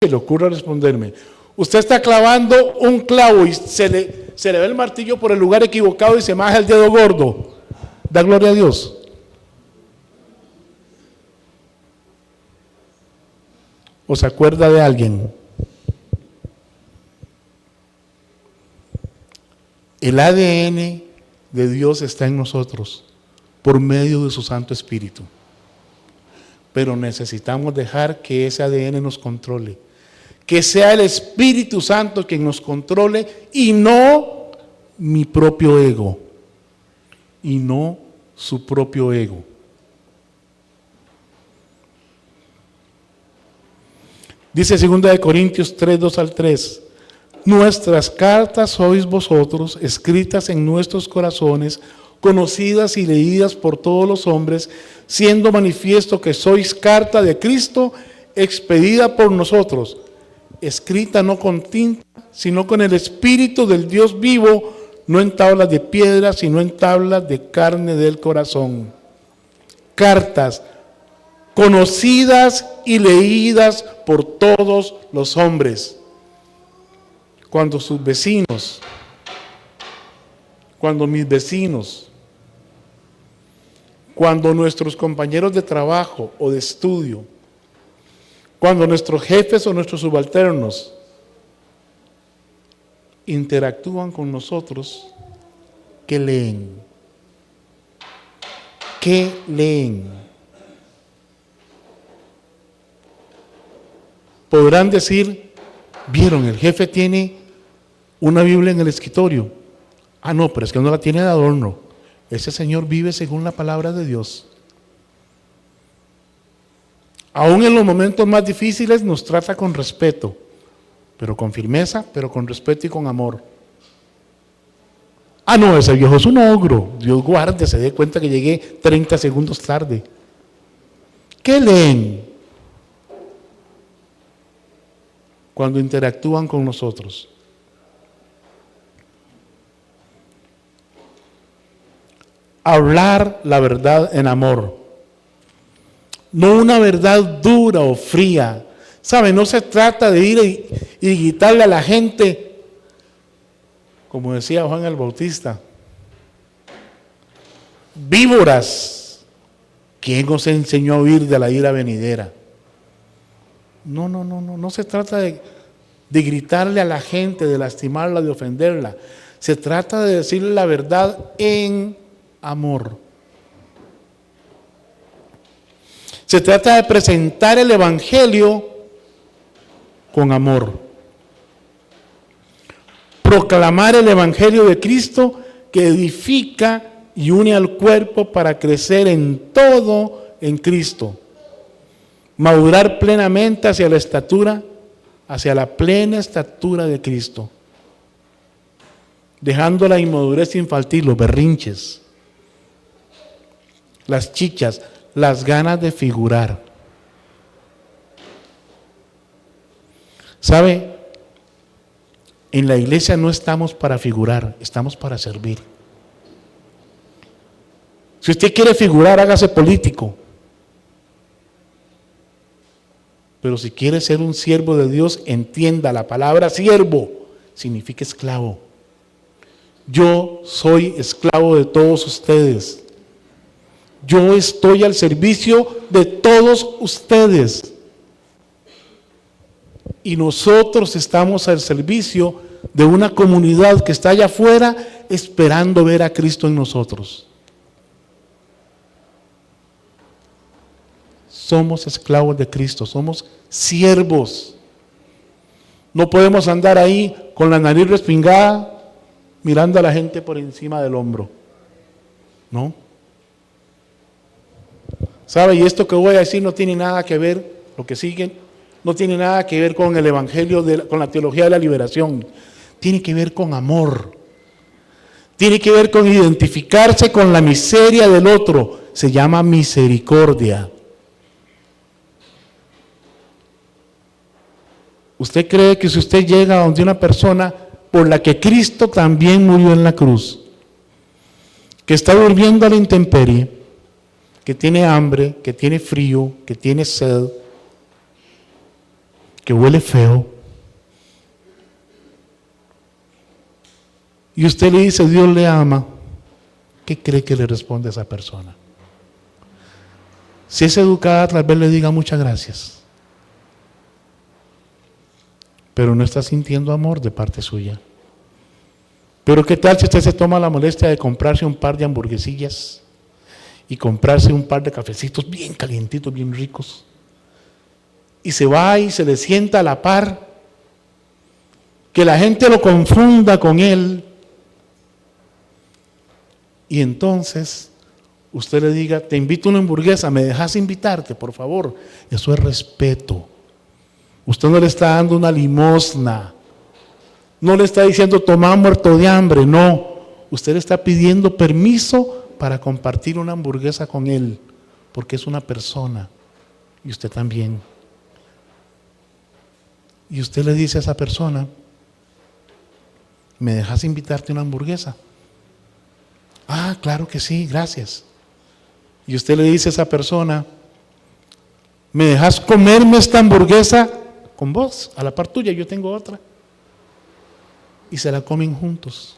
le ocurra responderme. Usted está clavando un clavo y se le ve el martillo por el lugar equivocado y se maja el dedo gordo. Da gloria a Dios. ¿O se acuerda de alguien? El ADN de Dios está en nosotros por medio de su Santo Espíritu. Pero necesitamos dejar que ese ADN nos controle. Que sea el Espíritu Santo quien nos controle y no mi propio ego. Y no su propio ego. Dice 2 Corintios 3, 2 al 3. Nuestras cartas sois vosotros, escritas en nuestros corazones, conocidas y leídas por todos los hombres, siendo manifiesto que sois carta de Cristo, expedida por nosotros, escrita no con tinta, sino con el Espíritu del Dios vivo, no en tablas de piedra, sino en tablas de carne del corazón. Cartas conocidas y leídas por todos los hombres. Cuando sus vecinos, cuando mis vecinos, cuando nuestros compañeros de trabajo o de estudio, cuando nuestros jefes o nuestros subalternos interactúan con nosotros, ¿qué leen? ¿Qué leen? Podrán decir, vieron, el jefe tiene una Biblia en el escritorio. Ah, no, pero es que no la tiene de adorno. Ese señor vive según la palabra de Dios. Aún en los momentos más difíciles nos trata con respeto, pero con firmeza, pero con respeto y con amor. Ah, no, ese viejo es un ogro. Dios guarde, se dé cuenta que llegué 30 segundos tarde. ¿Qué leen cuando interactúan con nosotros? Hablar la verdad en amor, no una verdad dura o fría. ¿Sabe? No se trata de ir y gritarle a la gente, como decía Juan el Bautista, víboras. ¿Quién os enseñó a huir de la ira venidera? No se trata de gritarle a la gente, de lastimarla, de ofenderla. Se trata de decirle la verdad en amor. Se trata de presentar el Evangelio con amor. Proclamar el Evangelio de Cristo que edifica y une al cuerpo para crecer en todo en Cristo. Madurar plenamente hacia la plena estatura de Cristo. Dejando la inmadurez infantil, los berrinches, las chichas, las ganas de figurar. ¿Sabe? En la iglesia no estamos para figurar, estamos para servir. Si usted quiere figurar, hágase político. Pero si quiere ser un siervo de Dios, entienda, la palabra siervo significa esclavo. Yo soy esclavo de todos ustedes. Yo estoy al servicio de todos ustedes. Y nosotros estamos al servicio de una comunidad que está allá afuera esperando ver a Cristo en nosotros. Somos esclavos de Cristo, somos siervos. No podemos andar ahí con la nariz respingada mirando a la gente por encima del hombro. ¿No? ¿Sabe? Y esto que voy a decir no tiene nada que ver, lo que sigue, no tiene nada que ver con el Evangelio, con la teología de la liberación. Tiene que ver con amor. Tiene que ver con identificarse con la miseria del otro. Se llama misericordia. ¿Usted cree que si usted llega a donde una persona por la que Cristo también murió en la cruz, que está durmiendo a la intemperie, que tiene hambre, que tiene frío, que tiene sed, que huele feo, y usted le dice, Dios le ama, ¿qué cree que le responde a esa persona? Si es educada, tal vez le diga muchas gracias, pero no está sintiendo amor de parte suya. Pero ¿qué tal si usted se toma la molestia de comprarse un par de hamburguesillas y comprarse un par de cafecitos bien calientitos, bien ricos, y se va y se le sienta a la par, que la gente lo confunda con él, y entonces usted le diga, te invito a una hamburguesa, ¿me dejas invitarte, por favor? Eso es respeto. Usted no le está dando una limosna, no le está diciendo, toma muerto de hambre, no. Usted le está pidiendo permiso para compartir una hamburguesa con él, porque es una persona, y usted también. Y usted le dice a esa persona, ¿me dejas invitarte a una hamburguesa? Ah, claro que sí, gracias. Y usted le dice a esa persona, ¿me dejas comerme esta hamburguesa con vos? A la par tuya, yo tengo otra. Y se la comen juntos.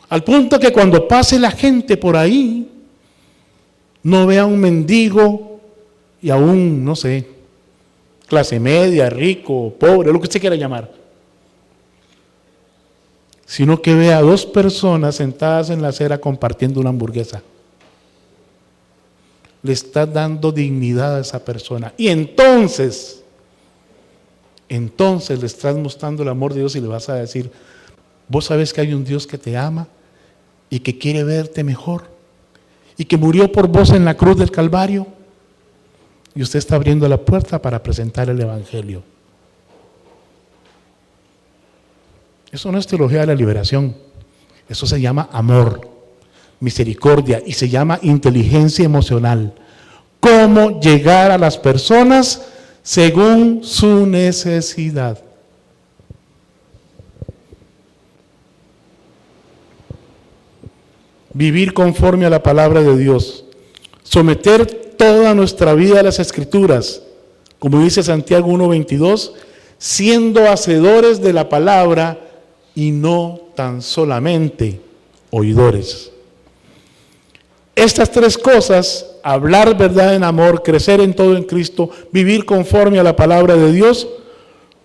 Al punto que cuando pase la gente por ahí, no vea a un mendigo y a un, no sé, clase media, rico, pobre, lo que usted quiera llamar, sino que vea a dos personas sentadas en la acera compartiendo una hamburguesa. Le está dando dignidad a esa persona. Y entonces le estás mostrando el amor de Dios y le vas a decir, vos sabes que hay un Dios que te ama y que quiere verte mejor y que murió por vos en la cruz del Calvario, y usted está abriendo la puerta para presentar el Evangelio. Eso no es teología de la liberación, eso se llama amor, misericordia, y se llama inteligencia emocional. Cómo llegar a las personas según su necesidad. Vivir conforme a la palabra de Dios. Someter toda nuestra vida a las Escrituras, como dice Santiago 1:22, siendo hacedores de la palabra y no tan solamente oidores. Estas tres cosas, hablar verdad en amor, crecer en todo en Cristo, vivir conforme a la palabra de Dios,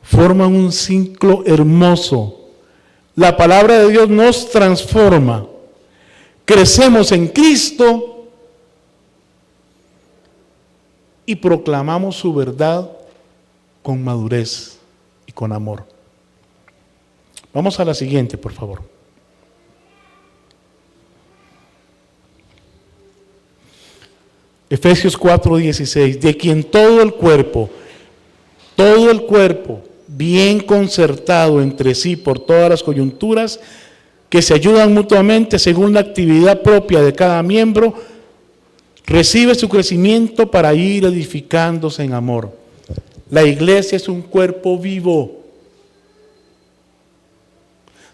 forman un ciclo hermoso. La palabra de Dios nos transforma. Crecemos en Cristo y proclamamos su verdad con madurez y con amor. Vamos a la siguiente, por favor. Efesios 4:16, de quien todo el cuerpo, bien concertado entre sí por todas las coyunturas, que se ayudan mutuamente según la actividad propia de cada miembro, recibe su crecimiento para ir edificándose en amor. La iglesia es un cuerpo vivo.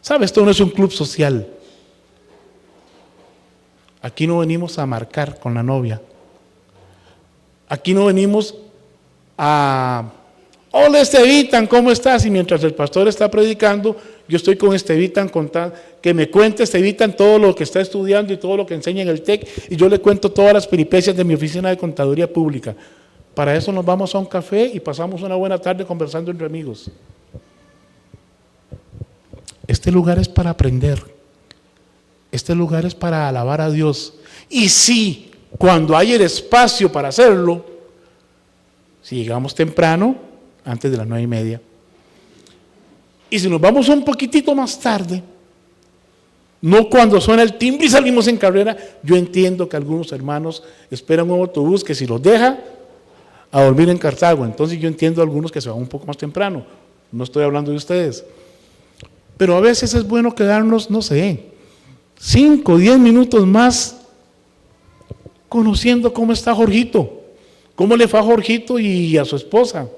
¿Sabe? Esto no es un club social. Aquí no venimos a marcar con la novia. Aquí no venimos a, hola Estevitan, ¿cómo estás? Y mientras el pastor está predicando, yo estoy con Estevitan, que me cuente Estevitan todo lo que está estudiando y todo lo que enseña en el TEC, y yo le cuento todas las peripecias de mi oficina de contaduría pública. Para eso nos vamos a un café y pasamos una buena tarde conversando entre amigos. Este lugar es para aprender. Este lugar es para alabar a Dios. Y sí, cuando hay el espacio para hacerlo, si llegamos temprano, antes de las 9:30, y si nos vamos un poquitito más tarde, no cuando suena el timbre y salimos en carrera, yo entiendo que algunos hermanos esperan un autobús que si los deja a dormir en Cartago, entonces yo entiendo a algunos que se van un poco más temprano, no estoy hablando de ustedes, pero a veces es bueno quedarnos, no sé, 5 o 10 minutos más conociendo cómo está Jorgito, cómo le fue a Jorgito y a su esposa,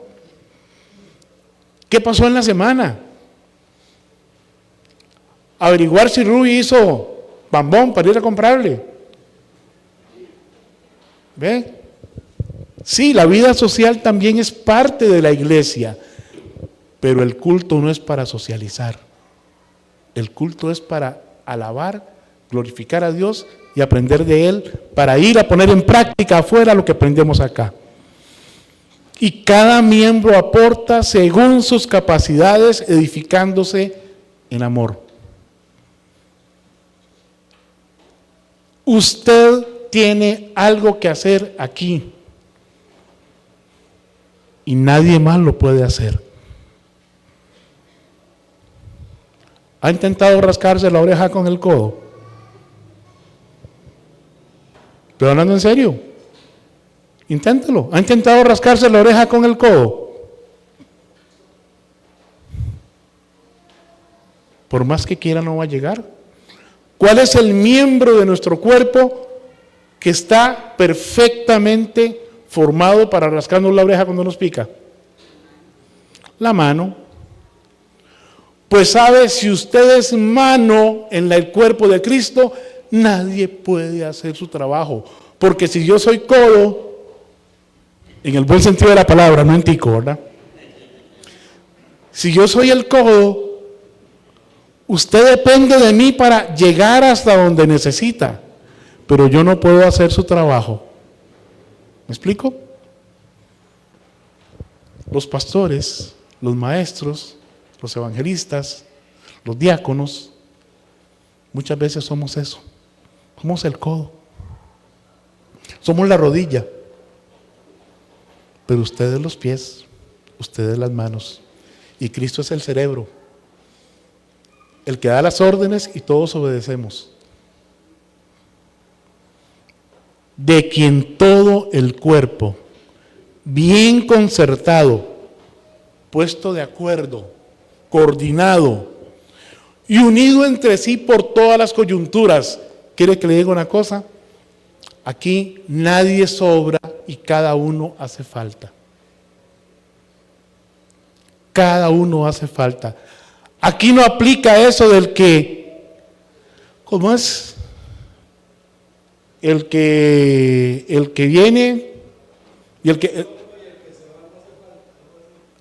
qué pasó en la semana, averiguar si Rui hizo bambón para ir a comprarle. ¿Ve? Sí, la vida social también es parte de la iglesia, pero el culto no es para socializar. El culto es para alabar, glorificar a Dios y aprender de Él, para ir a poner en práctica afuera lo que aprendemos acá. Y cada miembro aporta según sus capacidades, edificándose en amor. Usted tiene algo que hacer aquí y nadie más lo puede hacer. ¿Ha intentado rascarse la oreja con el codo? Pero hablando en serio, inténtelo. ¿Ha intentado rascarse la oreja con el codo? Por más que quiera, no va a llegar. ¿Cuál es el miembro de nuestro cuerpo que está perfectamente formado para rascarnos la oreja cuando nos pica? La mano. Pues sabe, si usted es mano en el cuerpo de Cristo, nadie puede hacer su trabajo. Porque si yo soy codo, en el buen sentido de la palabra, no en tico, ¿verdad? Si yo soy el codo, usted depende de mí para llegar hasta donde necesita, pero yo no puedo hacer su trabajo. ¿Me explico? Los pastores, los maestros, los evangelistas, los diáconos, muchas veces somos eso. Somos el codo. Somos la rodilla. Pero ustedes los pies, ustedes las manos. Y Cristo es el cerebro, el que da las órdenes y todos obedecemos. De quien todo el cuerpo, bien concertado, puesto de acuerdo, coordinado y unido entre sí por todas las coyunturas. ¿Quiere que le diga una cosa? Aquí nadie sobra y cada uno hace falta. Cada uno hace falta. Aquí no aplica eso del que, ¿cómo es? El que viene y el que,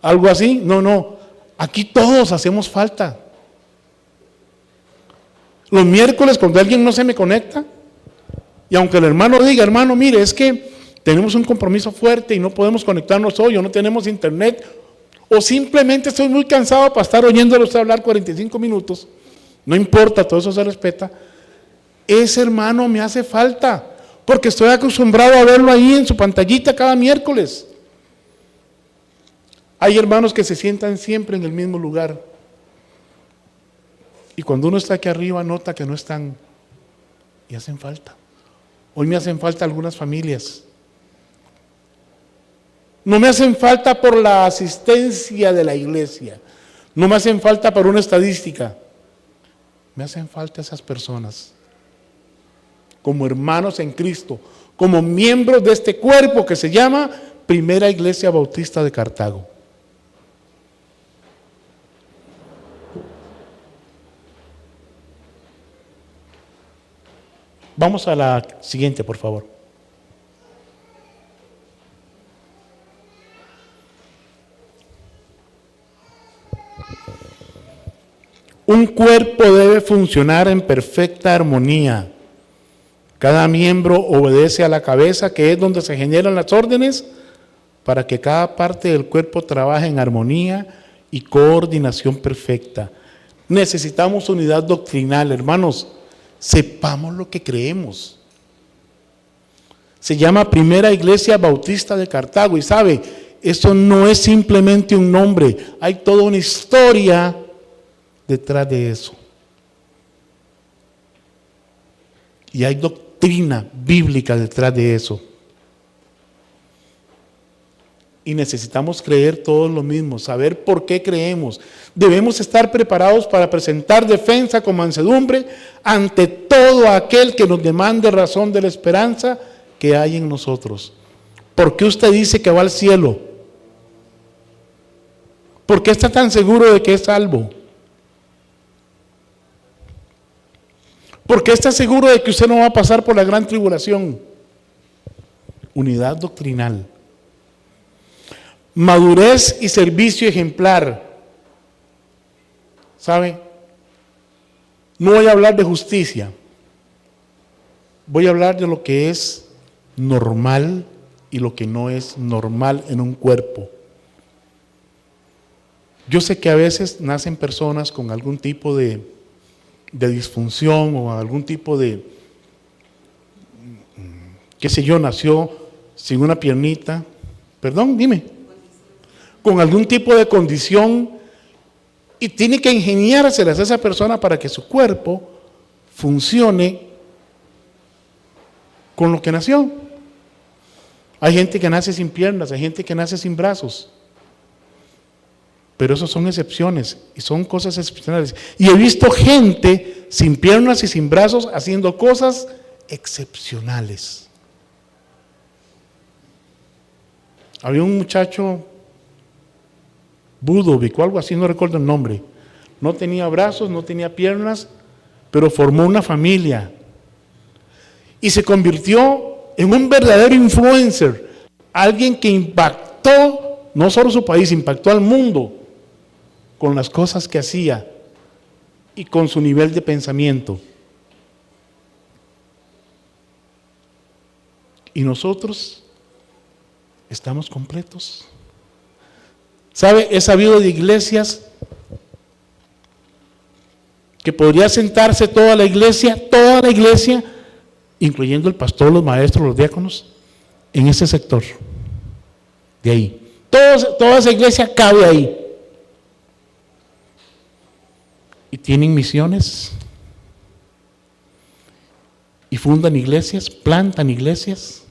algo así. No. Aquí todos hacemos falta. Los miércoles cuando alguien no se me conecta, y aunque el hermano diga, hermano, mire, es que tenemos un compromiso fuerte y no podemos conectarnos hoy, o no tenemos internet, o simplemente estoy muy cansado para estar oyéndolo usted hablar 45 minutos, no importa, todo eso se respeta, ese hermano me hace falta, porque estoy acostumbrado a verlo ahí en su pantallita cada miércoles. Hay hermanos que se sientan siempre en el mismo lugar, y cuando uno está aquí arriba nota que no están, y hacen falta. Hoy me hacen falta algunas familias. No me hacen falta por la asistencia de la iglesia. No me hacen falta por una estadística. Me hacen falta esas personas. Como hermanos en Cristo. Como miembros de este cuerpo que se llama Primera Iglesia Bautista de Cartago. Vamos a la siguiente, por favor. Un cuerpo debe funcionar en perfecta armonía. Cada miembro obedece a la cabeza, que es donde se generan las órdenes, para que cada parte del cuerpo trabaje en armonía y coordinación perfecta. Necesitamos unidad doctrinal, hermanos. Sepamos lo que creemos. Se llama Primera Iglesia Bautista de Cartago, y sabe, eso no es simplemente un nombre, hay toda una historia detrás de eso. Y hay doctrina bíblica detrás de eso. Y necesitamos creer todos lo mismo, saber por qué creemos. Debemos estar preparados para presentar defensa con mansedumbre ante todo aquel que nos demande razón de la esperanza que hay en nosotros. ¿Por qué usted dice que va al cielo? ¿Por qué está tan seguro de que es salvo? ¿Por qué está seguro de que usted no va a pasar por la gran tribulación? Unidad doctrinal. madurez y servicio ejemplar. ¿Sabe? No voy a hablar de justicia, voy a hablar de lo que es normal y lo que no es normal en un cuerpo. Yo sé que a veces nacen personas con algún tipo de disfunción o algún tipo de, qué sé yo, nació sin una piernita, perdón, dime, con algún tipo de condición y tiene que ingeniárselas a esa persona para que su cuerpo funcione con lo que nació. Hay gente que nace sin piernas, hay gente que nace sin brazos. Pero eso son excepciones y son cosas excepcionales. Y he visto gente sin piernas y sin brazos haciendo cosas excepcionales. Había un muchacho, Budovic o algo así, no recuerdo el nombre. No tenía brazos, no tenía piernas, pero formó una familia. Y se convirtió en un verdadero influencer. Alguien que impactó no solo su país, impactó al mundo con las cosas que hacía y con su nivel de pensamiento. Y nosotros estamos completos. ¿Sabe? He sabido de iglesias que podría sentarse toda la iglesia, incluyendo el pastor, los maestros, los diáconos, en ese sector. De ahí. Toda esa iglesia cabe ahí. Y tienen misiones. Y fundan iglesias, plantan iglesias,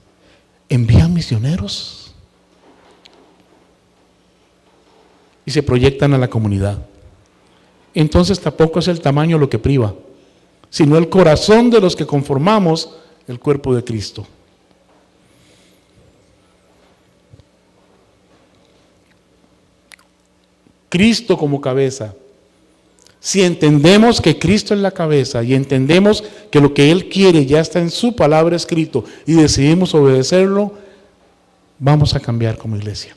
envían misioneros. Y se proyectan a la comunidad. Entonces tampoco es el tamaño lo que priva, sino el corazón de los que conformamos el cuerpo de Cristo. Cristo como cabeza. Si entendemos que Cristo es la cabeza y entendemos que lo que Él quiere ya está en su palabra escrito y decidimos obedecerlo, vamos a cambiar como iglesia.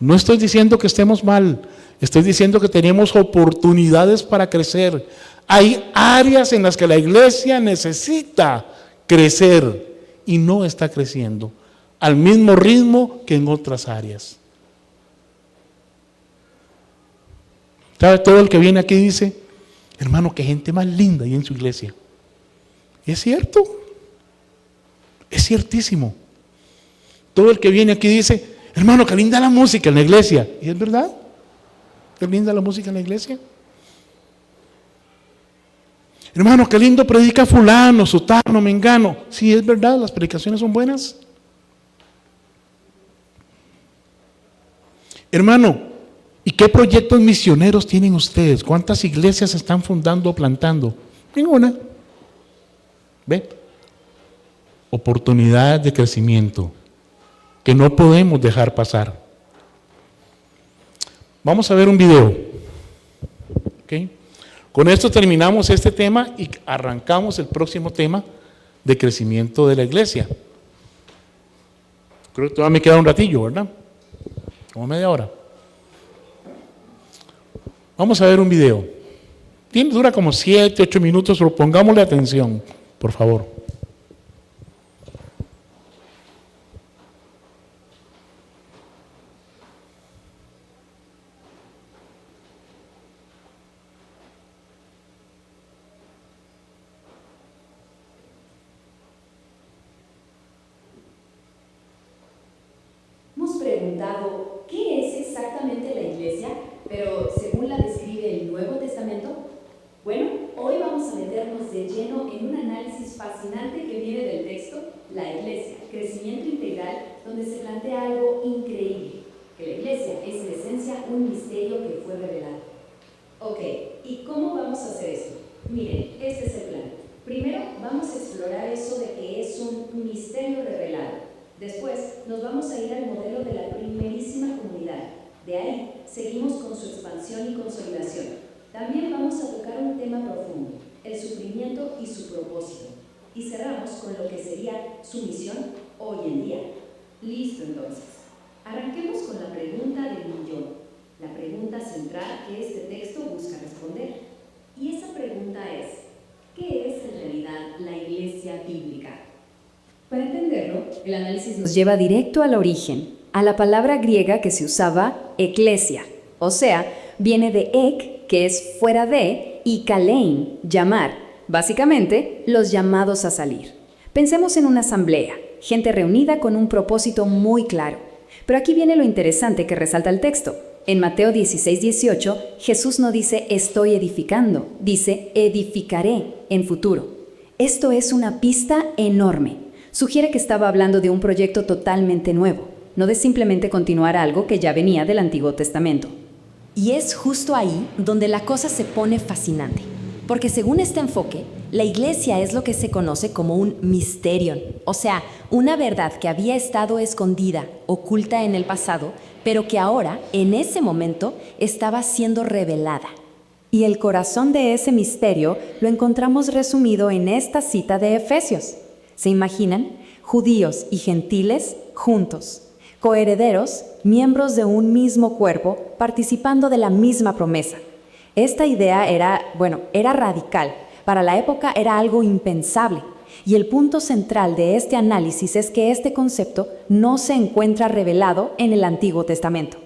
No estoy diciendo que estemos mal, estoy diciendo que tenemos oportunidades para crecer. Hay áreas en las que la iglesia necesita crecer y no está creciendo al mismo ritmo que en otras áreas. ¿Sabe? Todo el que viene aquí dice, hermano, qué gente más linda hay en su iglesia. Y es cierto, es ciertísimo. Todo el que viene aquí dice, hermano, qué linda la música en la iglesia. ¿Y es verdad? ¿Qué linda la música en la iglesia? Hermano, qué lindo predica fulano, sutano, mengano. Sí, es verdad, las predicaciones son buenas. Hermano, ¿y qué proyectos misioneros tienen ustedes? ¿Cuántas iglesias están fundando o plantando? Ninguna. ¿Ve? Oportunidades de crecimiento que no podemos dejar pasar. Vamos a ver un video. ¿Okay? Con esto terminamos este tema y arrancamos el próximo tema de crecimiento de la iglesia. Creo que todavía me queda un ratillo, ¿verdad? Como media hora. Vamos a ver un video. Dura como 7, 8 minutos, pero pongámosle atención, por favor. Hemos preguntado, ¿qué es exactamente la iglesia? Pero según la describe el Nuevo Testamento. Bueno, hoy vamos a meternos de lleno en un análisis fascinante que viene del texto La Iglesia, Crecimiento Integral, donde se plantea algo increíble, que la iglesia es en esencia un misterio que fue revelado. Ok, ¿y cómo vamos a hacer esto? Miren, este es el plan. Primero vamos a explorar eso de que es un misterio revelado. Después nos vamos a ir al modelo de la primerísima comunidad. De ahí seguimos con su expansión y consolidación. También vamos a tocar un tema profundo, el sufrimiento y su propósito. Y cerramos con lo que sería su misión hoy en día. Listo entonces. Arrancamos. pregunta central que este texto busca responder. Y esa pregunta es, ¿qué es en realidad la iglesia bíblica? Para entenderlo, el análisis nos lleva directo al origen, a la palabra griega que se usaba eklesia, o sea, viene de ek, que es fuera de, y kalein, llamar, básicamente los llamados a salir. Pensemos en una asamblea, gente reunida con un propósito muy claro. Pero aquí viene lo interesante que resalta el texto. En Mateo 16:18, Jesús no dice estoy edificando, dice edificaré en futuro. Esto es una pista enorme. Sugiere que estaba hablando de un proyecto totalmente nuevo, no de simplemente continuar algo que ya venía del Antiguo Testamento. Y es justo ahí donde la cosa se pone fascinante, porque según este enfoque, la iglesia es lo que se conoce como un misterion, o sea, una verdad que había estado escondida, oculta en el pasado, pero que ahora, en ese momento, estaba siendo revelada. Y el corazón de ese misterio lo encontramos resumido en esta cita de Efesios. ¿Se imaginan? Judíos y gentiles juntos, coherederos, miembros de un mismo cuerpo, participando de la misma promesa. Esta idea era radical. Para la época era algo impensable. Y el punto central de este análisis es que este concepto no se encuentra revelado en el Antiguo Testamento.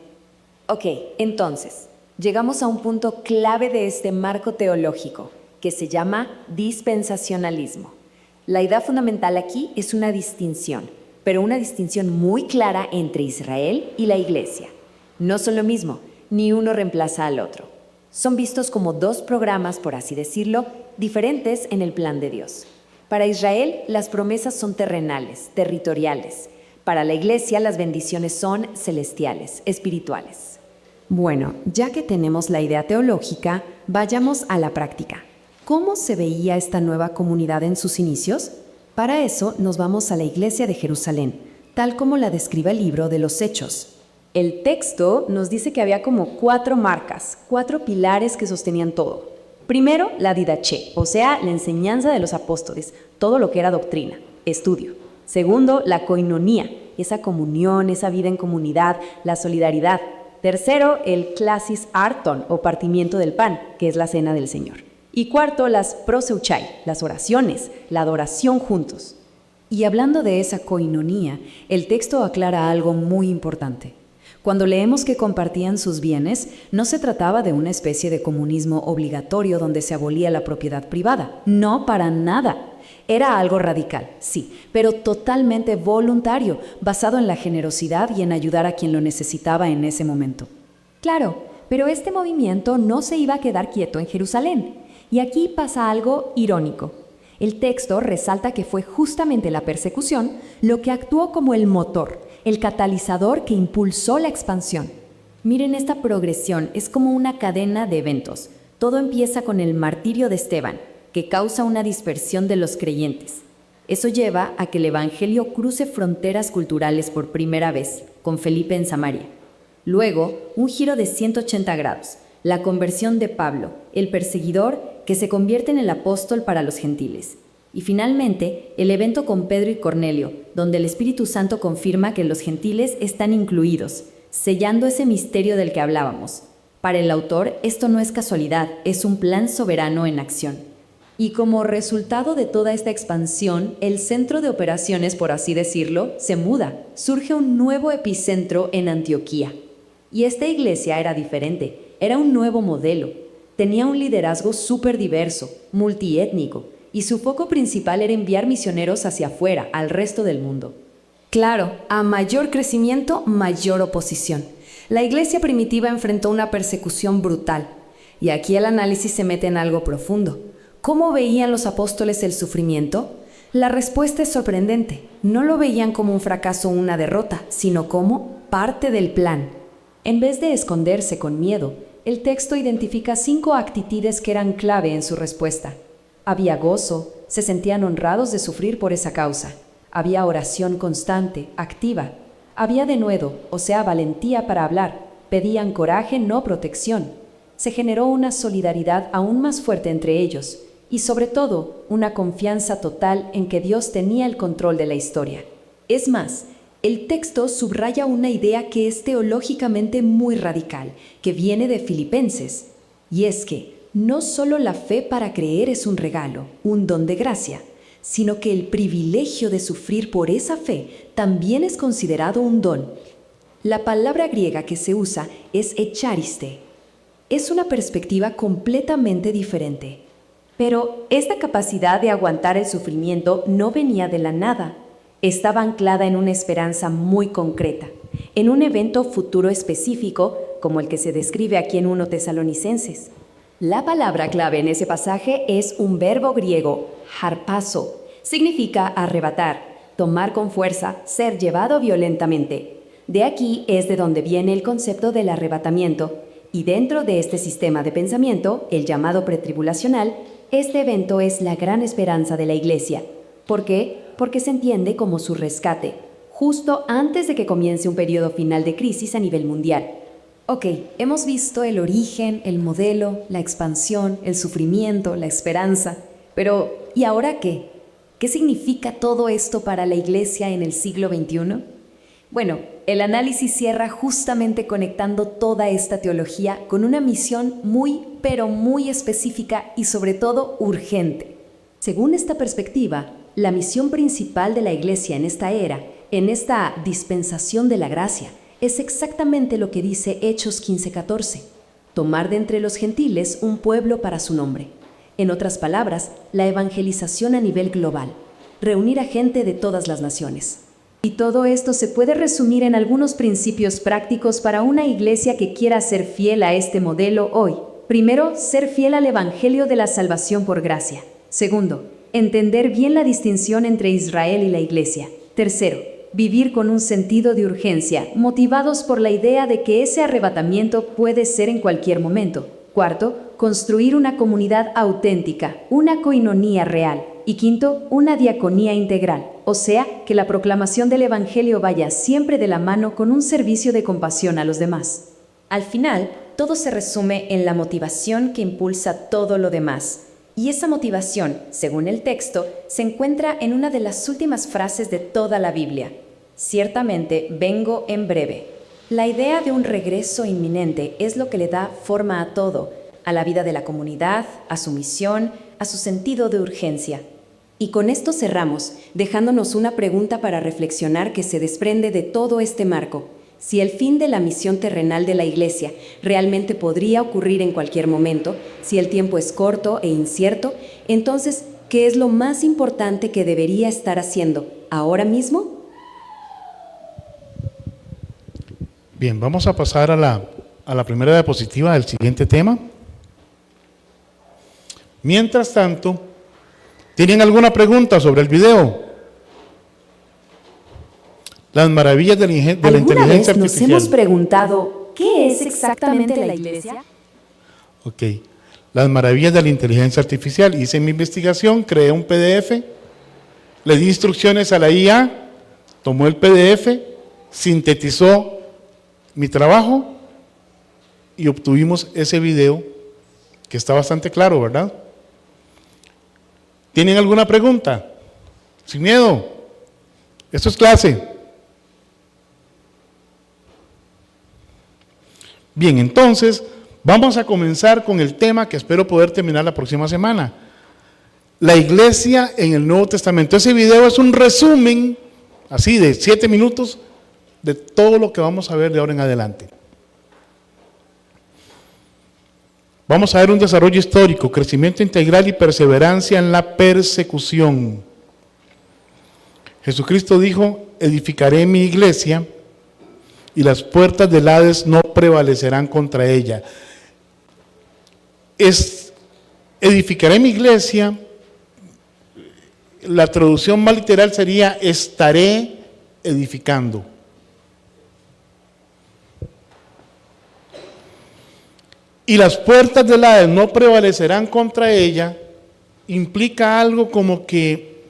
Ok, entonces, llegamos a un punto clave de este marco teológico, que se llama dispensacionalismo. La idea fundamental aquí es una distinción, pero una distinción muy clara entre Israel y la Iglesia. No son lo mismo, ni uno reemplaza al otro. Son vistos como dos programas, por así decirlo, diferentes en el plan de Dios. Para Israel, las promesas son terrenales, territoriales. Para la Iglesia, las bendiciones son celestiales, espirituales. Bueno, ya que tenemos la idea teológica, vayamos a la práctica. ¿Cómo se veía esta nueva comunidad en sus inicios? Para eso nos vamos a la iglesia de Jerusalén, tal como la describe el libro de los Hechos. El texto nos dice que había como 4 marcas, 4 pilares que sostenían todo. Primero, la didaché, o sea, la enseñanza de los apóstoles, todo lo que era doctrina, estudio. Segundo, la koinonía, esa comunión, esa vida en comunidad, la solidaridad. Tercero, el klasis arton, o partimiento del pan, que es la cena del Señor. Y cuarto, las proseuchai, las oraciones, la adoración juntos. Y hablando de esa koinonía, el texto aclara algo muy importante. Cuando leemos que compartían sus bienes, no se trataba de una especie de comunismo obligatorio donde se abolía la propiedad privada. No, para nada. Era algo radical, sí, pero totalmente voluntario, basado en la generosidad y en ayudar a quien lo necesitaba en ese momento. Claro, pero este movimiento no se iba a quedar quieto en Jerusalén. Y aquí pasa algo irónico. El texto resalta que fue justamente la persecución lo que actuó como el motor, el catalizador que impulsó la expansión. Miren esta progresión, es como una cadena de eventos. Todo empieza con el martirio de Esteban, que causa una dispersión de los creyentes. Eso lleva a que el evangelio cruce fronteras culturales por primera vez, con Felipe en Samaria. Luego, un giro de 180 grados, la conversión de Pablo, el perseguidor, que se convierte en el apóstol para los gentiles. Y finalmente, el evento con Pedro y Cornelio, donde el Espíritu Santo confirma que los gentiles están incluidos, sellando ese misterio del que hablábamos. Para el autor, esto no es casualidad, es un plan soberano en acción. Y como resultado de toda esta expansión, el centro de operaciones, por así decirlo, se muda. Surge un nuevo epicentro en Antioquía. Y esta iglesia era diferente, era un nuevo modelo. Tenía un liderazgo súper diverso, multiétnico, y su foco principal era enviar misioneros hacia afuera, al resto del mundo. Claro, a mayor crecimiento, mayor oposición. La iglesia primitiva enfrentó una persecución brutal. Y aquí el análisis se mete en algo profundo. ¿Cómo veían los apóstoles el sufrimiento? La respuesta es sorprendente. No lo veían como un fracaso o una derrota, sino como parte del plan. En vez de esconderse con miedo, el texto identifica 5 actitudes que eran clave en su respuesta. Había gozo, se sentían honrados de sufrir por esa causa. Había oración constante, activa. Había denuedo, o sea, valentía para hablar. Pedían coraje, no protección. Se generó una solidaridad aún más fuerte entre ellos y, sobre todo, una confianza total en que Dios tenía el control de la historia. Es más, El texto subraya una idea que es teológicamente muy radical, que viene de Filipenses, y es que no solo la fe para creer es un regalo, un don de gracia, sino que el privilegio de sufrir por esa fe también es considerado un don. La palabra griega que se usa es echariste. Es una perspectiva completamente diferente. Pero esta capacidad de aguantar el sufrimiento no venía de la nada. Estaba anclada en una esperanza muy concreta, en un evento futuro específico, como el que se describe aquí en 1 Tesalonicenses. La palabra clave en ese pasaje es un verbo griego, harpazo. Significa arrebatar, tomar con fuerza, ser llevado violentamente. De aquí es de donde viene el concepto del arrebatamiento, y dentro de este sistema de pensamiento, el llamado pretribulacional, este evento es la gran esperanza de la Iglesia. ¿Por qué? Porque se entiende como su rescate, justo antes de que comience un periodo final de crisis a nivel mundial. Ok, hemos visto el origen, el modelo, la expansión, el sufrimiento, la esperanza, pero ¿y ahora qué? ¿Qué significa todo esto para la Iglesia en el siglo XXI? Bueno, el análisis cierra justamente conectando toda esta teología con una misión muy, pero muy específica y sobre todo urgente. Según esta perspectiva, la misión principal de la Iglesia en esta era, en esta dispensación de la gracia, es exactamente lo que dice Hechos 15:14, tomar de entre los gentiles un pueblo para su nombre. En otras palabras, la evangelización a nivel global, reunir a gente de todas las naciones. Y todo esto se puede resumir en algunos principios prácticos para una iglesia que quiera ser fiel a este modelo hoy. Primero, ser fiel al Evangelio de la salvación por gracia. Segundo, entender bien la distinción entre Israel y la iglesia. Tercero, vivir con un sentido de urgencia, motivados por la idea de que ese arrebatamiento puede ser en cualquier momento. Cuarto, construir una comunidad auténtica, una coinonía real. Y quinto, una diaconía integral, o sea, que la proclamación del Evangelio vaya siempre de la mano con un servicio de compasión a los demás. Al final, todo se resume en la motivación que impulsa todo lo demás. Y esa motivación, según el texto, se encuentra en una de las últimas frases de toda la Biblia. Ciertamente vengo en breve. La idea de un regreso inminente es lo que le da forma a todo, a la vida de la comunidad, a su misión, a su sentido de urgencia. Y con esto cerramos, dejándonos una pregunta para reflexionar que se desprende de todo este marco. Si el fin de la misión terrenal de la Iglesia realmente podría ocurrir en cualquier momento, si el tiempo es corto e incierto, entonces, ¿qué es lo más importante que debería estar haciendo ahora mismo? Bien, vamos a pasar a la primera diapositiva del siguiente tema. Mientras tanto, ¿tienen alguna pregunta sobre el video? Las maravillas de la inteligencia artificial. Nos hemos preguntado, ¿qué es exactamente la Iglesia? Ok, las maravillas de la inteligencia artificial. Hice mi investigación, creé un PDF, le di instrucciones a la IA, tomó el PDF, sintetizó mi trabajo y obtuvimos ese video que está bastante claro, ¿verdad? ¿Tienen alguna pregunta? Sin miedo. Esto es clase. Bien, entonces vamos a comenzar con el tema que espero poder terminar la próxima semana. La iglesia en el Nuevo Testamento. Ese video es un resumen, así de 7 minutos, de todo lo que vamos a ver de ahora en adelante. Vamos a ver un desarrollo histórico, crecimiento integral y perseverancia en la persecución. Jesucristo dijo, edificaré mi iglesia y las puertas del Hades no prevalecerán contra ella. Edificaré mi iglesia, la traducción más literal sería estaré edificando. Y las puertas del Hades no prevalecerán contra ella, implica algo como que,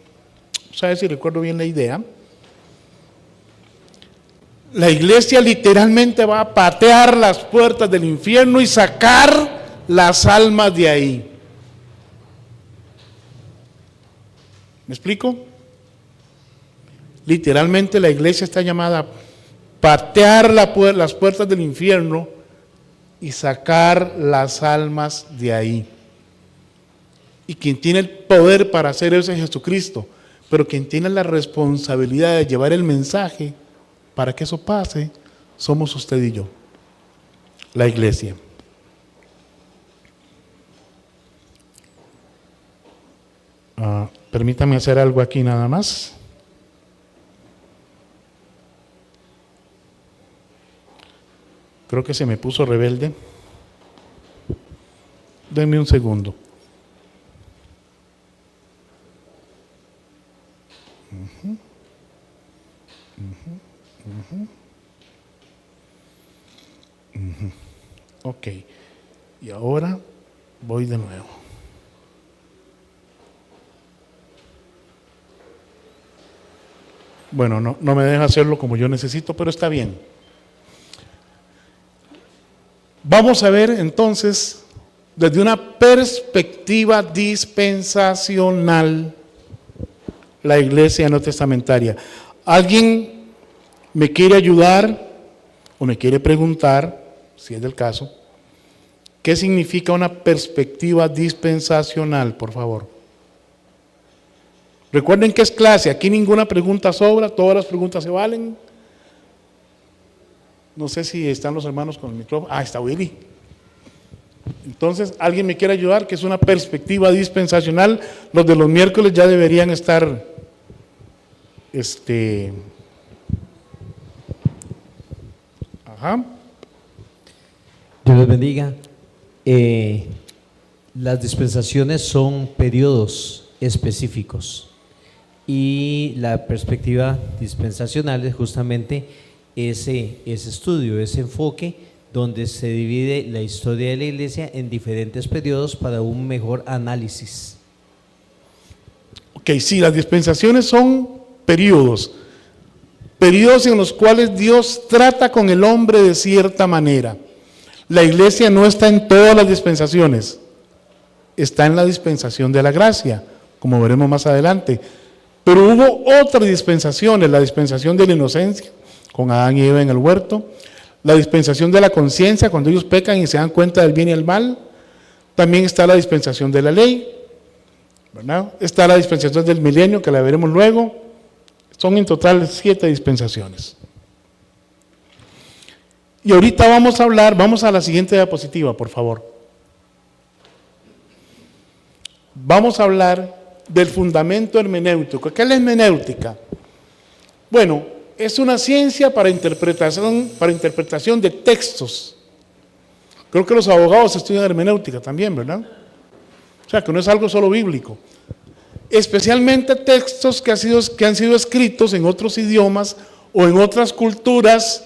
¿sabes si recuerdo bien la idea? La iglesia literalmente va a patear las puertas del infierno y sacar las almas de ahí. ¿Me explico? Literalmente la iglesia está llamada a patear las puertas del infierno y sacar las almas de ahí. Y quien tiene el poder para hacer eso es Jesucristo, pero quien tiene la responsabilidad de llevar el mensaje para que eso pase, somos usted y yo, la iglesia. Permítame hacer algo aquí nada más. Creo que se me puso rebelde. Denme un segundo. Ok. Y ahora voy de nuevo. Bueno, no me deja hacerlo como yo necesito, pero está bien. Vamos a ver entonces, desde una perspectiva dispensacional, la iglesia no testamentaria. ¿Alguien me quiere ayudar o me quiere preguntar, si es del caso, qué significa una perspectiva dispensacional, por favor? Recuerden que es clase, aquí ninguna pregunta sobra, todas las preguntas se valen. No sé si están los hermanos con el micrófono. Está Willy. Entonces, ¿alguien me quiere ayudar? Que es una perspectiva dispensacional. Los de los miércoles ya deberían estar Dios les bendiga. Las dispensaciones son periodos específicos y la perspectiva dispensacional es justamente ese estudio, ese enfoque donde se divide la historia de la iglesia en diferentes periodos para un mejor análisis. Ok, sí, las dispensaciones son periodos en los cuales Dios trata con el hombre de cierta manera. La iglesia no está en todas las dispensaciones, está en la dispensación de la gracia, como veremos más adelante. Pero hubo otras dispensaciones, la dispensación de la inocencia, con Adán y Eva en el huerto, la dispensación de la conciencia, cuando ellos pecan y se dan cuenta del bien y el mal. También está la dispensación de la ley, ¿verdad? Está la dispensación del milenio, que la veremos luego. Son en total 7 dispensaciones. Y ahorita vamos a la siguiente diapositiva, por favor. Vamos a hablar del fundamento hermenéutico. ¿Qué es la hermenéutica? Bueno, es una ciencia para interpretación de textos. Creo que los abogados estudian hermenéutica también, ¿verdad? O sea, que no es algo solo bíblico. Especialmente textos que han sido escritos en otros idiomas o en otras culturas,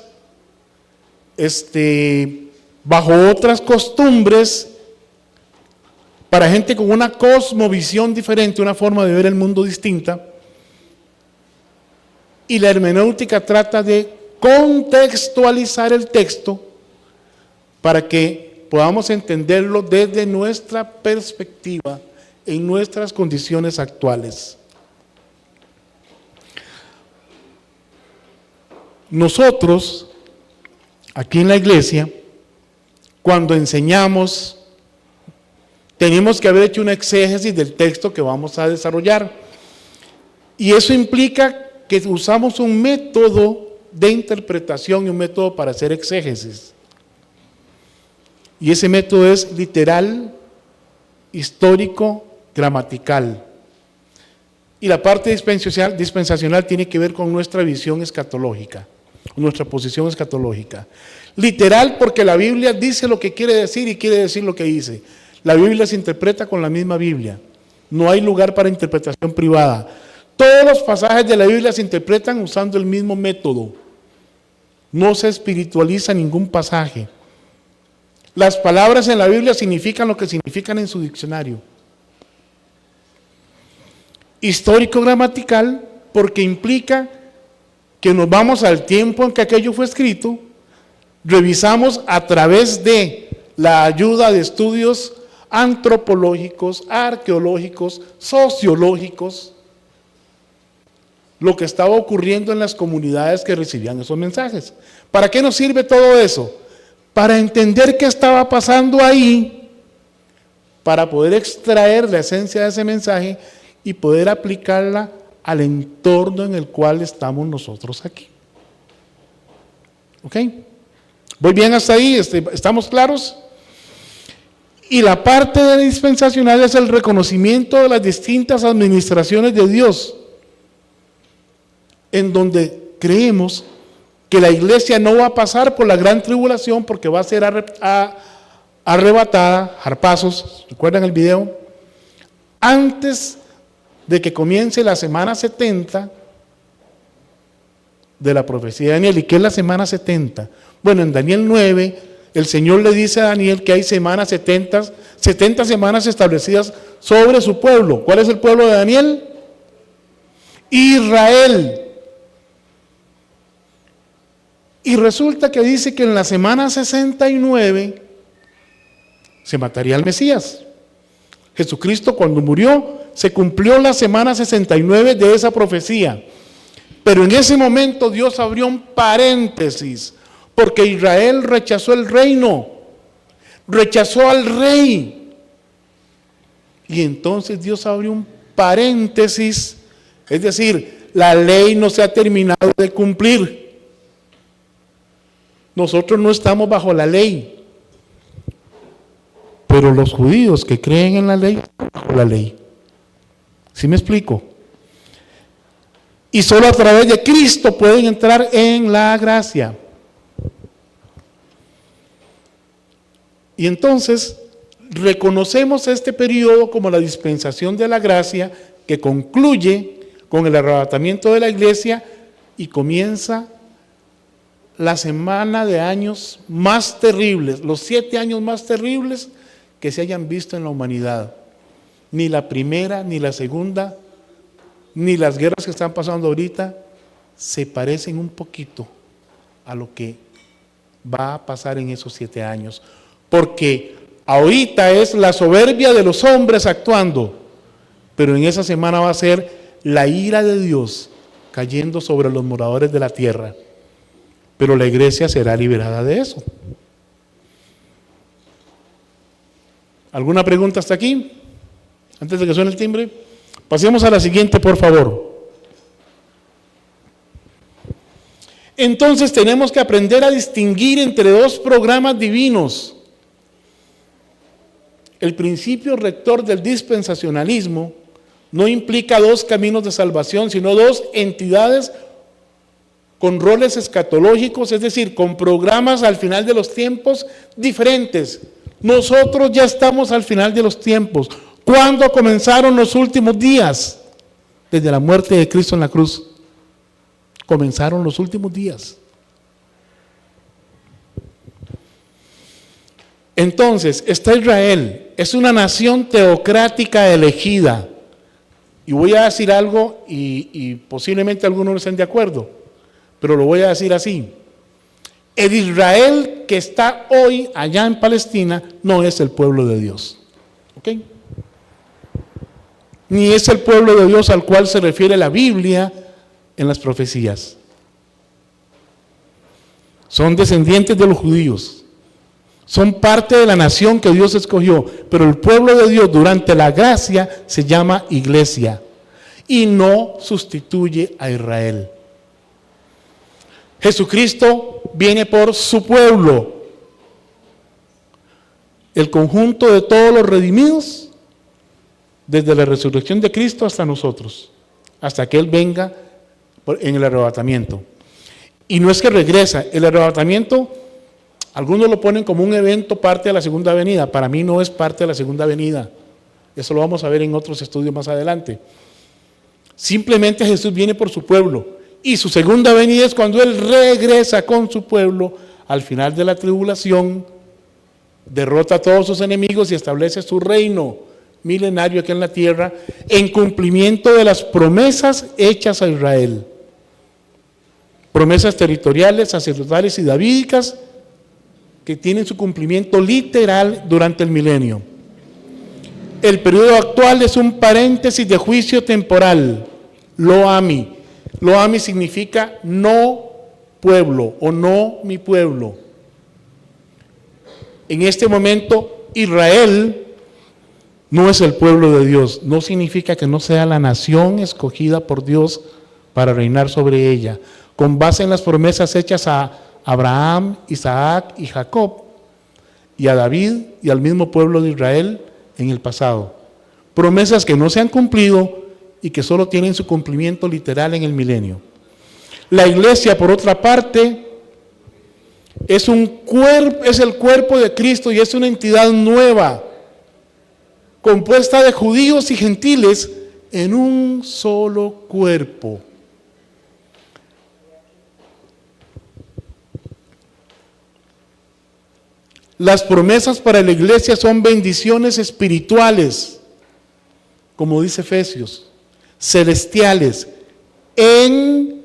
bajo otras costumbres, para gente con una cosmovisión diferente, una forma de ver el mundo distinta. Y la hermenéutica trata de contextualizar el texto para que podamos entenderlo desde nuestra perspectiva, en nuestras condiciones actuales. Nosotros, aquí en la iglesia, cuando enseñamos, tenemos que haber hecho una exégesis del texto que vamos a desarrollar. Y eso implica que usamos un método de interpretación y un método para hacer exégesis. Y ese método es literal, histórico, gramatical. Y la parte dispensacional tiene que ver con nuestra visión escatológica, nuestra posición escatológica. Literal, porque la Biblia dice lo que quiere decir y quiere decir lo que dice. La Biblia se interpreta con la misma Biblia. No hay lugar para interpretación privada. Todos los pasajes de la Biblia se interpretan usando el mismo método. No se espiritualiza ningún pasaje. Las palabras en la Biblia significan lo que significan en su diccionario. Histórico gramatical, porque implica que nos vamos al tiempo en que aquello fue escrito, revisamos a través de la ayuda de estudios antropológicos, arqueológicos, sociológicos, lo que estaba ocurriendo en las comunidades que recibían esos mensajes. ¿Para qué nos sirve todo eso? Para entender qué estaba pasando ahí, para poder extraer la esencia de ese mensaje y poder aplicarla al entorno en el cual estamos nosotros aquí. ¿Ok? ¿Voy bien hasta ahí? ¿Estamos claros? Y la parte de la dispensacional es el reconocimiento de las distintas administraciones de Dios, en donde creemos que la iglesia no va a pasar por la gran tribulación porque va a ser arrebatada, harpazos, ¿recuerdan el video? Antes de que comience la semana 70 de la profecía de Daniel. ¿Y qué es la semana 70? Bueno, en Daniel 9, el Señor le dice a Daniel que hay semanas 70 semanas establecidas sobre su pueblo. ¿Cuál es el pueblo de Daniel? Israel. Y resulta que dice que en la semana 69 se mataría el Mesías. Jesucristo, cuando murió, se cumplió la semana 69 de esa profecía. Pero en ese momento Dios abrió un paréntesis, porque Israel rechazó el reino, rechazó al rey. Y entonces Dios abrió un paréntesis, es decir, la ley no se ha terminado de cumplir. Nosotros no estamos bajo la ley, pero los judíos que creen en la ley, están bajo la ley. ¿Sí me explico? Y solo a través de Cristo pueden entrar en la gracia. Y entonces reconocemos este periodo como la dispensación de la gracia, que concluye con el arrebatamiento de la iglesia y comienza la semana de años más terribles, los 7 años más terribles que se hayan visto en la humanidad. Ni la primera, ni la segunda, ni las guerras que están pasando ahorita se parecen un poquito a lo que va a pasar en esos 7 años. Porque ahorita es la soberbia de los hombres actuando, pero en esa semana va a ser la ira de Dios cayendo sobre los moradores de la tierra. Pero la iglesia será liberada de eso. ¿Alguna pregunta hasta aquí? Antes de que suene el timbre. Pasemos a la siguiente, por favor. Entonces tenemos que aprender a distinguir entre dos programas divinos. El principio rector del dispensacionalismo no implica 2 caminos de salvación, sino 2 entidades con roles escatológicos, es decir, con programas al final de los tiempos diferentes. Nosotros ya estamos al final de los tiempos. ¿Cuándo comenzaron los últimos días? Desde la muerte de Cristo en la cruz. Comenzaron los últimos días. Entonces, está Israel, es una nación teocrática elegida. Y voy a decir algo y posiblemente algunos no estén de acuerdo, pero lo voy a decir así. El Israel que está hoy allá en Palestina no es el pueblo de Dios. ¿Ok? Ni es el pueblo de Dios al cual se refiere la Biblia en las profecías. Son descendientes de los judíos. Son parte de la nación que Dios escogió. Pero el pueblo de Dios durante la gracia se llama iglesia. Y no sustituye a Israel. Jesucristo viene por su pueblo. El conjunto de todos los redimidos, desde la resurrección de Cristo hasta nosotros, hasta que Él venga en el arrebatamiento. Y no es que regresa, el arrebatamiento, algunos lo ponen como un evento parte de la segunda venida. Para mí no es parte de la segunda venida. Eso lo vamos a ver en otros estudios más adelante. Simplemente Jesús viene por su pueblo. Y su segunda venida es cuando Él regresa con su pueblo al final de la tribulación, derrota a todos sus enemigos y establece su reino milenario aquí en la tierra, en cumplimiento de las promesas hechas a Israel. Promesas territoriales, sacerdotales y davídicas que tienen su cumplimiento literal durante el milenio. El periodo actual es un paréntesis de juicio temporal, lo ami. Lo ami significa no pueblo o no mi pueblo. En este momento, Israel no es el pueblo de Dios. No significa que no sea la nación escogida por Dios para reinar sobre ella, con base en las promesas hechas a Abraham, Isaac y Jacob, y a David y al mismo pueblo de Israel en el pasado. Promesas que no se han cumplido y que solo tienen su cumplimiento literal en el milenio. La iglesia, por otra parte, es el cuerpo de Cristo y es una entidad nueva, compuesta de judíos y gentiles en un solo cuerpo. Las promesas para la iglesia son bendiciones espirituales, como dice Efesios, celestiales, en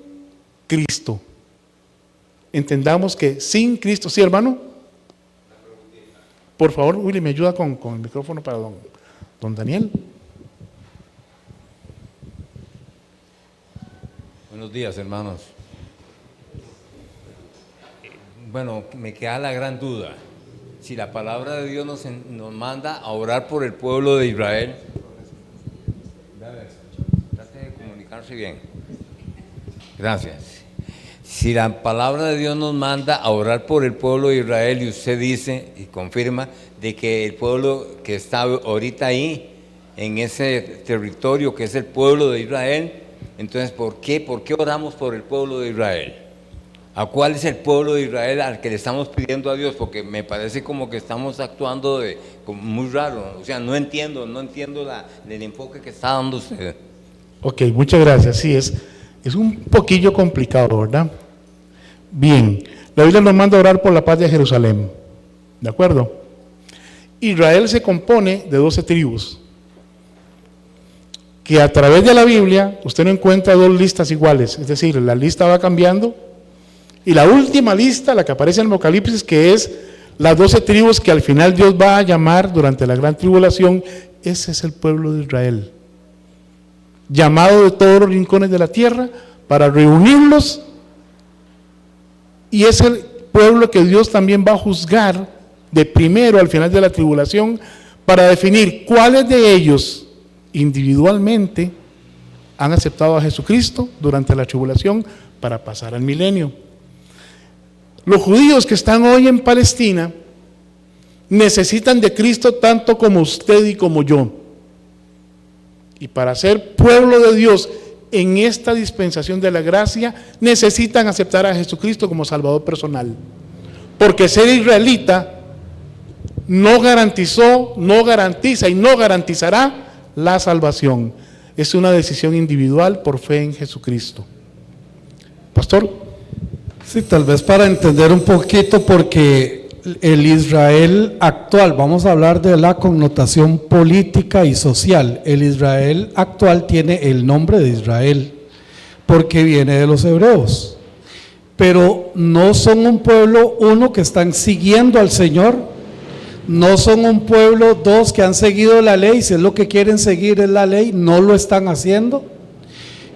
Cristo. Entendamos que sin Cristo, ¿sí, hermano? Por favor, Willy, me ayuda con el micrófono para don Daniel. Buenos días, hermanos. Bueno, me queda la gran duda. Si la palabra de Dios nos manda a orar por el pueblo de Israel, trate de comunicarse bien. Gracias. Si la palabra de Dios nos manda a orar por el pueblo de Israel y usted dice y confirma de que el pueblo que está ahorita ahí, en ese territorio que es el pueblo de Israel, entonces ¿por qué oramos por el pueblo de Israel? ¿A cuál es el pueblo de Israel al que le estamos pidiendo a Dios? Porque me parece como que estamos actuando como muy raro. O sea, no entiendo el enfoque que está dando usted. Ok, muchas gracias. Sí, es un poquillo complicado, ¿verdad? Bien, la Biblia nos manda a orar por la paz de Jerusalén. ¿De acuerdo? Israel se compone de 12 tribus. Que a través de la Biblia usted no encuentra dos listas iguales. Es decir, la lista va cambiando. Y la última lista, la que aparece en el Apocalipsis, que es las 12 tribus que al final Dios va a llamar durante la gran tribulación, ese es el pueblo de Israel. Llamado de todos los rincones de la tierra para reunirlos, y es el pueblo que Dios también va a juzgar de primero al final de la tribulación para definir cuáles de ellos individualmente han aceptado a Jesucristo durante la tribulación para pasar al milenio. Los judíos que están hoy en Palestina necesitan de Cristo tanto como usted y como yo. Y para ser pueblo de Dios en esta dispensación de la gracia, necesitan aceptar a Jesucristo como Salvador personal. Porque ser israelita no garantizó, no garantiza y no garantizará la salvación. Es una decisión individual por fe en Jesucristo. Pastor. Sí, tal vez para entender un poquito, porque el Israel actual, vamos a hablar de la connotación política y social. El Israel actual tiene el nombre de Israel, porque viene de los hebreos. Pero no son un pueblo, uno, que están siguiendo al Señor, no son un pueblo, dos, que han seguido la ley. Si es lo que quieren seguir es la ley, no lo están haciendo.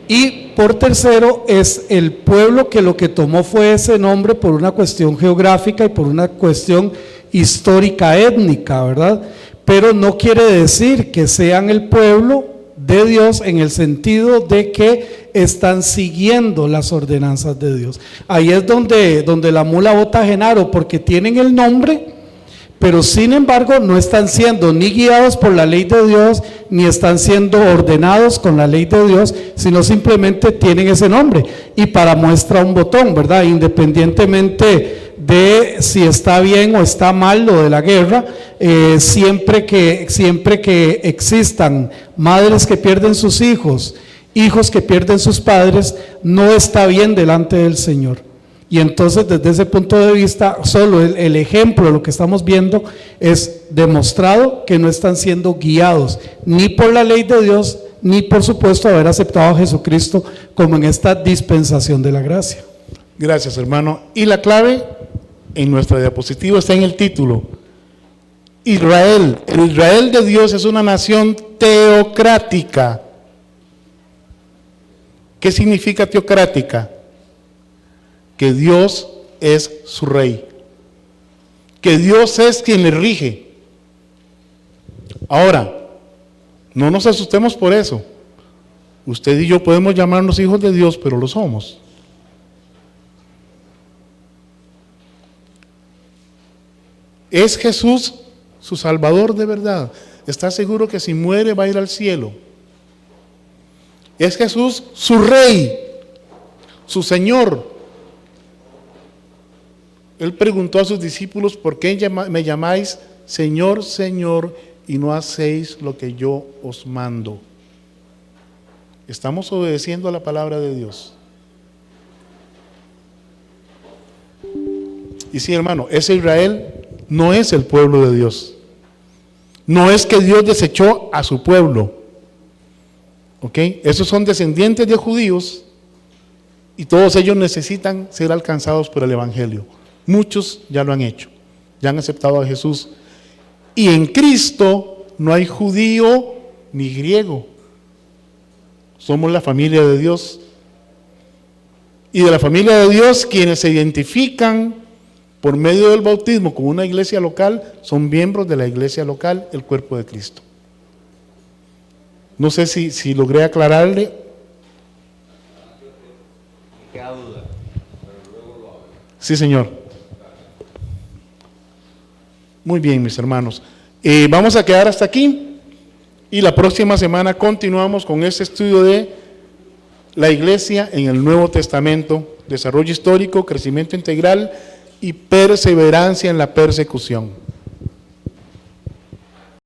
Y por tercero, es el pueblo que lo que tomó fue ese nombre por una cuestión geográfica y por una cuestión histórica étnica, ¿verdad? Pero no quiere decir que sean el pueblo de Dios en el sentido de que están siguiendo las ordenanzas de Dios. Ahí es donde la mula bota a Genaro, porque tienen el nombre, pero sin embargo no están siendo ni guiados por la ley de Dios, ni están siendo ordenados con la ley de Dios, sino simplemente tienen ese nombre. Y para muestra un botón, ¿verdad? Independientemente de si está bien o está mal lo de la guerra, siempre que existan madres que pierden sus hijos, hijos que pierden sus padres, no está bien delante del Señor. Y entonces desde ese punto de vista, solo el ejemplo de lo que estamos viendo es demostrado que no están siendo guiados ni por la ley de Dios, ni por supuesto haber aceptado a Jesucristo como en esta dispensación de la gracia. Gracias, hermano. Y la clave en nuestra diapositiva está en el título. Israel, el Israel de Dios es una nación teocrática ¿Qué significa teocrática? Que Dios es su rey, que Dios es quien le rige. Ahora, no nos asustemos por eso. Usted y yo podemos llamarnos hijos de Dios, pero lo somos. ¿Es Jesús su Salvador de verdad? ¿Está seguro que si muere va a ir al cielo? ¿Es Jesús su Rey, su Señor? Él preguntó a sus discípulos: ¿por qué me llamáis Señor, Señor, y no hacéis lo que yo os mando? ¿Estamos obedeciendo a la palabra de Dios? Y sí, hermano, ese Israel no es el pueblo de Dios. No es que Dios desechó a su pueblo. ¿Ok? Esos son descendientes de judíos y todos ellos necesitan ser alcanzados por el Evangelio. Muchos ya lo han hecho, ya han aceptado a Jesús. Y en Cristo no hay judío ni griego. Somos la familia de Dios. Y de la familia de Dios, quienes se identifican por medio del bautismo con una iglesia local, son miembros de la iglesia local, el cuerpo de Cristo. No sé si logré aclararle. Queda duda, pero luego lo hablo. Sí, señor. Muy bien, mis hermanos. Vamos a quedar hasta aquí y la próxima semana continuamos con este estudio de la iglesia en el Nuevo Testamento, desarrollo histórico, crecimiento integral y perseverancia en la persecución.